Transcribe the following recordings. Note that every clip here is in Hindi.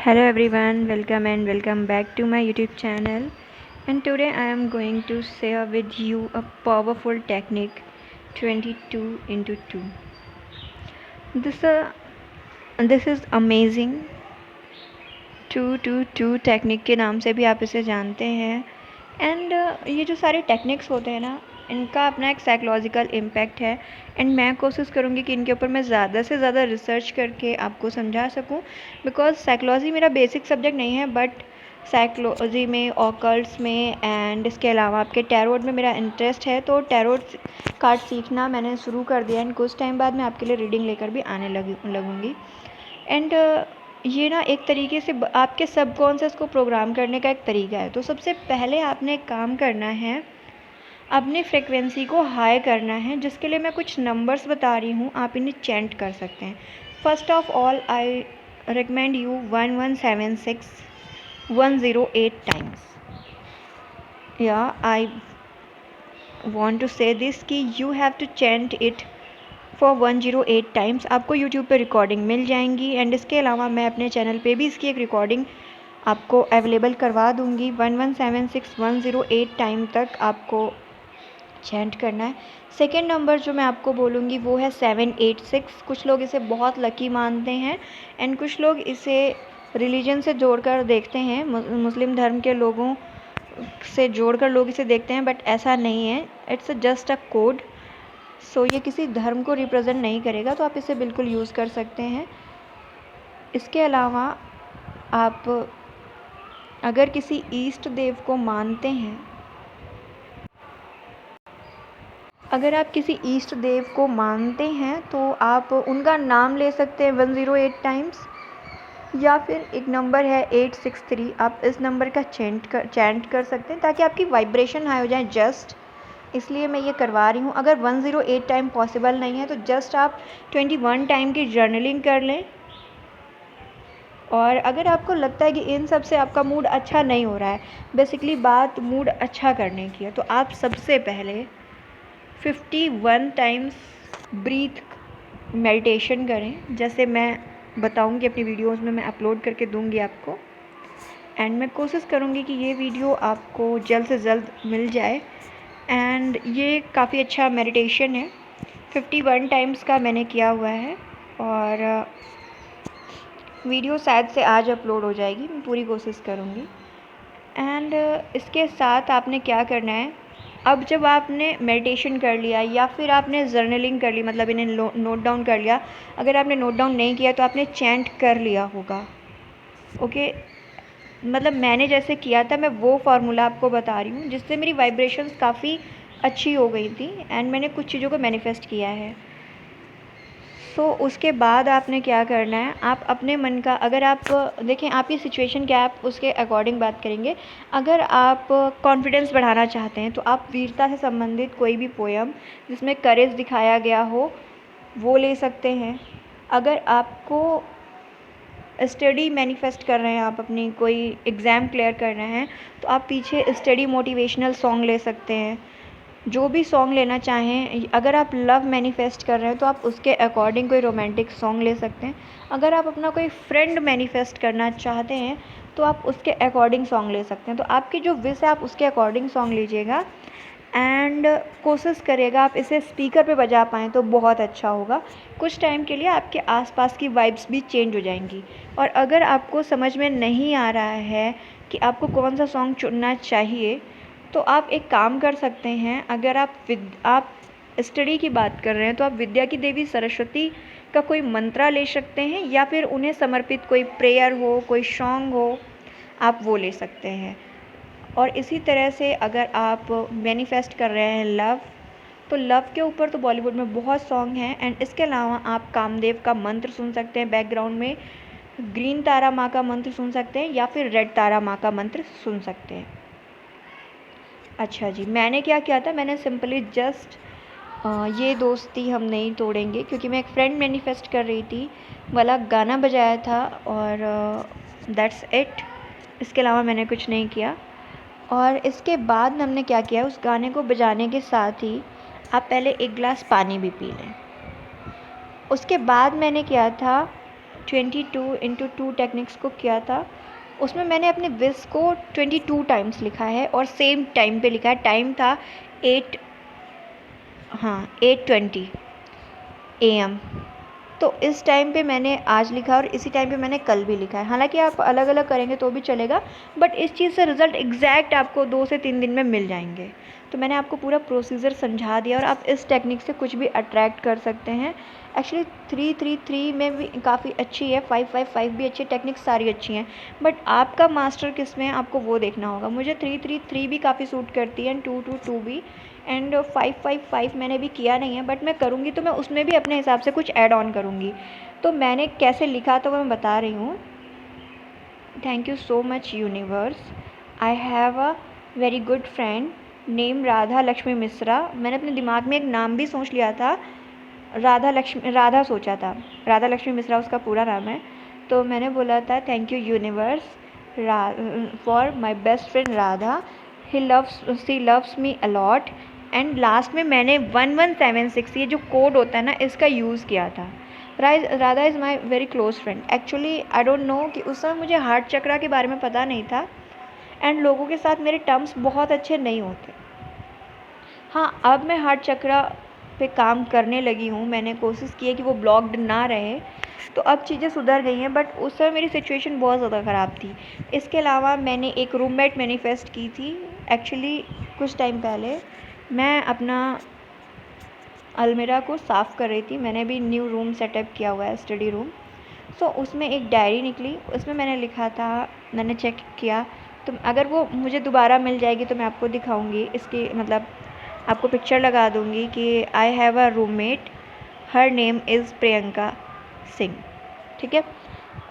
Hello everyone, welcome back to my YouTube channel. And today I am going to share with you a powerful technique 22 into 2. This uh, this is amazing 2 technique के नाम से भी आप इसे जानते हैं. एंड ये जो सारे टेक्निक्स होते हैं ना, इनका अपना एक साइकोलॉजिकल इम्पैक्ट है. एंड मैं कोशिश करूँगी कि इनके ऊपर मैं ज़्यादा से ज़्यादा रिसर्च करके आपको समझा सकूँ. बिकॉज साइकोलॉजी मेरा बेसिक सब्जेक्ट नहीं है, बट साइकोलॉजी में, ऑकल्ट्स में एंड इसके अलावा आपके टैरोट में मेरा इंटरेस्ट है. तो टैरोट कार्ड सीखना मैंने शुरू कर दिया. एंड कुछ टाइम बाद मैं आपके लिए रीडिंग लेकर भी आने लगूँगी. एंड ये ना एक तरीके से आपके सबकॉन्शियस को प्रोग्राम करने का एक तरीका है. तो सबसे पहले आपने एक काम करना है, अपनी फ्रिक्वेंसी को हाई करना है, जिसके लिए मैं कुछ नंबर्स बता रही हूँ. आप इन्हें चैंट कर सकते हैं. First of all I recommend you 1176 108 times. या I want to say this कि you have to chant it for 108 times. आपको यूट्यूब पे रिकॉर्डिंग मिल जाएंगी. एंड इसके अलावा मैं अपने चैनल पे भी इसकी एक रिकॉर्डिंग आपको अवेलेबल करवा दूँगी. 1176 108 टाइम तक आपको चैंट करना है. सेकेंड नंबर जो मैं आपको बोलूँगी वो है 786. कुछ लोग इसे बहुत लकी मानते हैं एंड कुछ लोग इसे रिलीजन से जोड़कर देखते हैं. मुस्लिम धर्म के लोगों से जोड़कर लोग इसे देखते हैं, बट ऐसा नहीं है. It's just a code. So ये किसी धर्म को रिप्रेजेंट नहीं करेगा, तो आप इसे बिल्कुल यूज़ कर सकते हैं. इसके अलावा आप अगर किसी ईष्ट देव को मानते हैं, तो आप उनका नाम ले सकते हैं 108 टाइम्स. या फिर एक नंबर है 863. आप इस नंबर का चैंट कर सकते हैं ताकि आपकी वाइब्रेशन हाई हो जाए. जस्ट इसलिए मैं ये करवा रही हूँ. अगर 108 टाइम पॉसिबल नहीं है तो जस्ट आप 21 टाइम की जर्नलिंग कर लें. और अगर आपको लगता है कि इन सब से आपका मूड अच्छा नहीं हो रहा है, बेसिकली बात मूड अच्छा करने की है, तो आप सबसे पहले 51 टाइम्स ब्रीथ मेडिटेशन करें, जैसे मैं बताऊंगी अपनी वीडियोस में, मैं अपलोड करके दूंगी आपको. एंड मैं कोशिश करूंगी कि ये वीडियो आपको जल्द से जल्द मिल जाए. एंड ये काफ़ी अच्छा मेडिटेशन है. 51 टाइम्स का मैंने किया हुआ है और वीडियो शायद से आज अपलोड हो जाएगी. मैं पूरी कोशिश करूँगी. एंड इसके साथ आपने क्या करना है, अब जब आपने मेडिटेशन कर लिया या फिर आपने जर्नलिंग कर ली, मतलब इन्हें नोट डाउन कर लिया. अगर आपने नोट डाउन नहीं किया तो आपने चैंट कर लिया होगा. ओके, मतलब मैंने जैसे किया था, मैं वो फार्मूला आपको बता रही हूँ जिससे मेरी वाइब्रेशंस काफ़ी अच्छी हो गई थी एंड मैंने कुछ चीज़ों को मैनिफेस्ट किया है. सो उसके बाद आपने क्या करना है, आप अपने मन का, अगर आप देखें आपकी सिचुएशन क्या है, आप उसके अकॉर्डिंग बात करेंगे. अगर आप कॉन्फिडेंस बढ़ाना चाहते हैं तो आप वीरता से संबंधित कोई भी पोयम जिसमें करेज दिखाया गया हो वो ले सकते हैं. अगर आपको स्टडी मैनिफेस्ट कर रहे हैं, आप अपनी कोई एग्ज़ाम क्लियर कर रहे हैं, तो आप पीछे स्टडी मोटिवेशनल सॉन्ग ले सकते हैं. जो भी सॉन्ग लेना चाहें. अगर आप लव मैनिफेस्ट कर रहे हैं तो आप उसके अकॉर्डिंग कोई रोमांटिक सॉन्ग ले सकते हैं. अगर आप अपना कोई फ्रेंड मैनिफेस्ट करना चाहते हैं तो आप उसके अकॉर्डिंग सॉन्ग ले सकते हैं. तो आपकी जो विश है आप उसके अकॉर्डिंग सॉन्ग लीजिएगा. एंड कोशिश करिएगा आप इसे स्पीकर पे बजा पाएँ तो बहुत अच्छा होगा. कुछ टाइम के लिए आपके आसपास की वाइब्स भी चेंज हो जाएंगी. और अगर आपको समझ में नहीं आ रहा है कि आपको कौन सा सॉन्ग चुनना चाहिए, तो आप एक काम कर सकते हैं. अगर आप स्टडी की बात कर रहे हैं तो आप विद्या की देवी सरस्वती का कोई मंत्रा ले सकते हैं, या फिर उन्हें समर्पित कोई प्रेयर हो, कोई सॉन्ग हो, आप वो ले सकते हैं. और इसी तरह से अगर आप मैनिफेस्ट कर रहे हैं लव, तो लव के ऊपर तो बॉलीवुड में बहुत सॉन्ग हैं. एंड इसके अलावा आप कामदेव का मंत्र सुन सकते हैं बैकग्राउंड में, ग्रीन तारा माँ का मंत्र सुन सकते हैं, या फिर रेड तारा माँ का मंत्र सुन सकते हैं. अच्छा जी, मैंने क्या किया था, मैंने सिंपली जस्ट ये दोस्ती हम नहीं तोड़ेंगे, क्योंकि मैं एक फ्रेंड मैनिफेस्ट कर रही थी, वाला गाना बजाया था और दैट्स इट. इसके अलावा मैंने कुछ नहीं किया. और इसके बाद हमने क्या किया, उस गाने को बजाने के साथ ही आप पहले एक गिलास पानी भी पी लें. उसके बाद मैंने किया था, 22x2 टेक्निक्स को किया था, उसमें मैंने अपने विश को 22 टाइम्स लिखा है और सेम टाइम पे लिखा है। टाइम था 8:20 AM। तो इस टाइम पे मैंने आज लिखा और इसी टाइम पे मैंने कल भी लिखा है। हालांकि आप अलग अलग करेंगे तो भी चलेगा, बट इस चीज़ से रिज़ल्ट एग्जैक्ट आपको 2 से 3 दिन में मिल जाएंगे। तो मैंने आपको पूरा प्रोसीजर समझा दिया और आप इस टेक्निक से कुछ भी अट्रैक्ट कर सकते हैं। एक्चुअली 333 में भी काफ़ी अच्छी है, 555 भी अच्छी है, टेक्निक्स सारी अच्छी हैं, बट आपका मास्टर किस में है आपको वो देखना होगा। मुझे 333 भी काफ़ी सूट करती है एंड 222 भी, एंड 555 मैंने भी किया नहीं है, बट मैं करूँगी तो मैं उसमें भी अपने हिसाब से कुछ ऐड ऑन करूँगी। तो मैंने कैसे लिखा तो मैं बता रही हूँ। Thank you so much universe, I have a very good friend name Radha Lakshmi Mishra. मैंने अपने दिमाग में एक नाम भी सोच लिया था, राधा सोचा था, राधा लक्ष्मी मिश्रा उसका पूरा नाम है। तो मैंने बोला था thank you universe for my best friend Radha, she loves me a lot. And last में मैंने 1176 ये जो कोड होता है ना इसका यूज़ किया था। Radha is my very close friend. Actually I don't know कि उस समय मुझे हार्ट चक्रा के बारे में पता नहीं था एंड लोगों के साथ मेरे टर्म्स बहुत अच्छे नहीं होते। हाँ, अब मैं हार्ट चक्रा पे काम करने लगी हूँ, मैंने कोशिश की है कि वो ब्लॉक्ड ना रहे, तो अब चीज़ें सुधर गई हैं, बट उस समय मेरी सिचुएशन बहुत ज़्यादा ख़राब थी। इसके अलावा मैंने एक रूममेट मैनिफेस्ट की थी। एक्चुअली कुछ टाइम पहले मैं अपना अलमीरा को साफ़ कर रही थी, मैंने भी न्यू रूम सेटअप किया हुआ है, स्टडी रूम। सो उसमें एक डायरी निकली, उसमें मैंने लिखा था, मैंने चेक किया, तो अगर वो मुझे दोबारा मिल जाएगी तो मैं आपको दिखाऊंगी, इसकी मतलब आपको पिक्चर लगा दूंगी कि I have a roommate, her name is Priyanka Singh. ठीक है,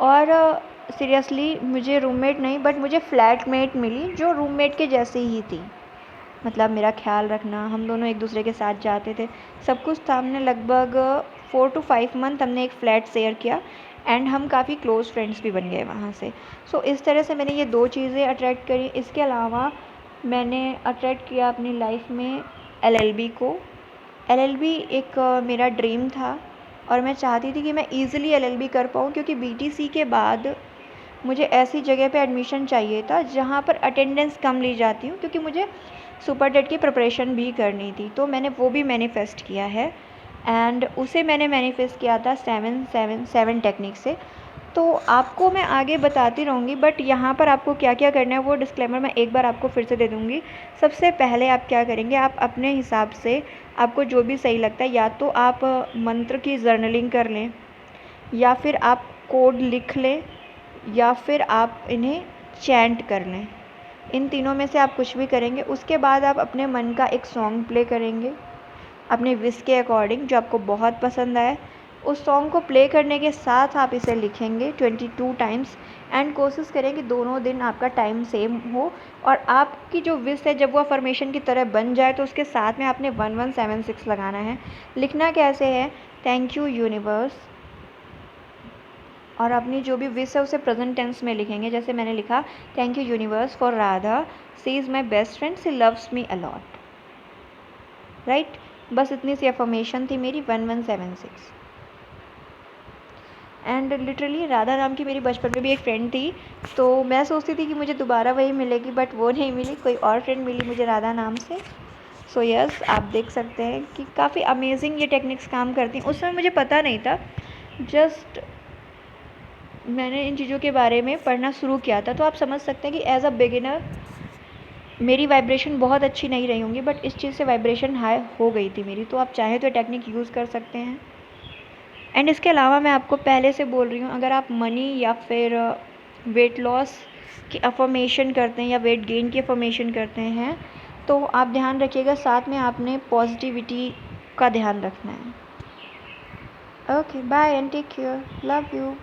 और सीरियसली मुझे रूममेट नहीं बट मुझे फ्लैटमेट मिली जो रूममेट के जैसी ही थी। मतलब मेरा ख्याल रखना, हम दोनों एक दूसरे के साथ जाते थे, सब कुछ था। हमने लगभग 4 to 5 मंथ हमने एक फ़्लैट शेयर किया एंड हम काफ़ी क्लोज़ फ्रेंड्स भी बन गए वहाँ से। सो इस तरह से मैंने ये 2 चीज़ें अट्रैक्ट करी। इसके अलावा मैंने अट्रैक्ट किया अपनी लाइफ में LLB को। LLB एक मेरा ड्रीम था और मैं चाहती थी कि मैं ईज़िली LLB कर पाऊँ, क्योंकि BTC के बाद मुझे ऐसी जगह पे एडमिशन चाहिए था जहाँ पर अटेंडेंस कम ली जाती हूँ, क्योंकि मुझे सुपर टेट की प्रिपरेशन भी करनी थी। तो मैंने वो भी मैनिफेस्ट किया है एंड उसे मैंने मैनिफेस्ट किया था 777 टेक्निक से। तो आपको मैं आगे बताती रहूँगी, बट यहाँ पर आपको क्या क्या करना है वो डिस्क्लेमर मैं एक बार आपको फिर से दे दूँगी। सबसे पहले आप क्या करेंगे, आप अपने हिसाब से आपको जो भी सही लगता है, या तो आप मंत्र की जर्नलिंग कर लें, या फिर आप कोड लिख लें, या फिर आप इन्हें चैंट कर लें। इन तीनों में से आप कुछ भी करेंगे। उसके बाद आप अपने मन का एक सॉन्ग प्ले करेंगे अपने विश के अकॉर्डिंग जो आपको बहुत पसंद आए। उस सॉन्ग को प्ले करने के साथ आप इसे लिखेंगे 22 टाइम्स एंड कोशिश करें कि दोनों दिन आपका टाइम सेम हो, और आपकी जो विश है जब वो अफर्मेशन की तरह बन जाए तो उसके साथ में आपने 1176 लगाना है। लिखना कैसे है, थैंक यू यूनिवर्स, और अपनी जो भी विश है उसे प्रेजेंट टेंस में लिखेंगे। जैसे मैंने लिखा thank you universe for Radha, she is my best friend, she loves me a lot. Right, बस इतनी सी अफर्मेशन थी मेरी 1176। एंड लिटरली राधा नाम की मेरी बचपन में भी एक फ्रेंड थी, तो मैं सोचती थी कि मुझे दोबारा वही मिलेगी, बट वो नहीं मिली, कोई और फ्रेंड मिली मुझे राधा नाम से। सो यस, आप देख सकते हैं कि काफ़ी अमेजिंग ये टेक्निक्स काम करती हैं। उस समय मुझे पता नहीं था, जस्ट मैंने इन चीज़ों के बारे में पढ़ना शुरू किया था। तो आप समझ सकते हैं कि एज अ बिगिनर मेरी वाइब्रेशन बहुत अच्छी नहीं रही होंगी, बट इस चीज़ से वाइब्रेशन हाई हो गई थी मेरी। तो आप चाहें तो टेक्निक यूज़ कर सकते हैं। एंड इसके अलावा मैं आपको पहले से बोल रही हूँ, अगर आप मनी या फिर वेट लॉस की अफर्मेशन करते हैं या वेट गेन की अफर्मेशन करते हैं, तो आप ध्यान रखिएगा साथ में आपने पॉजिटिविटी का ध्यान रखना है। Okay, bye and take care, love you.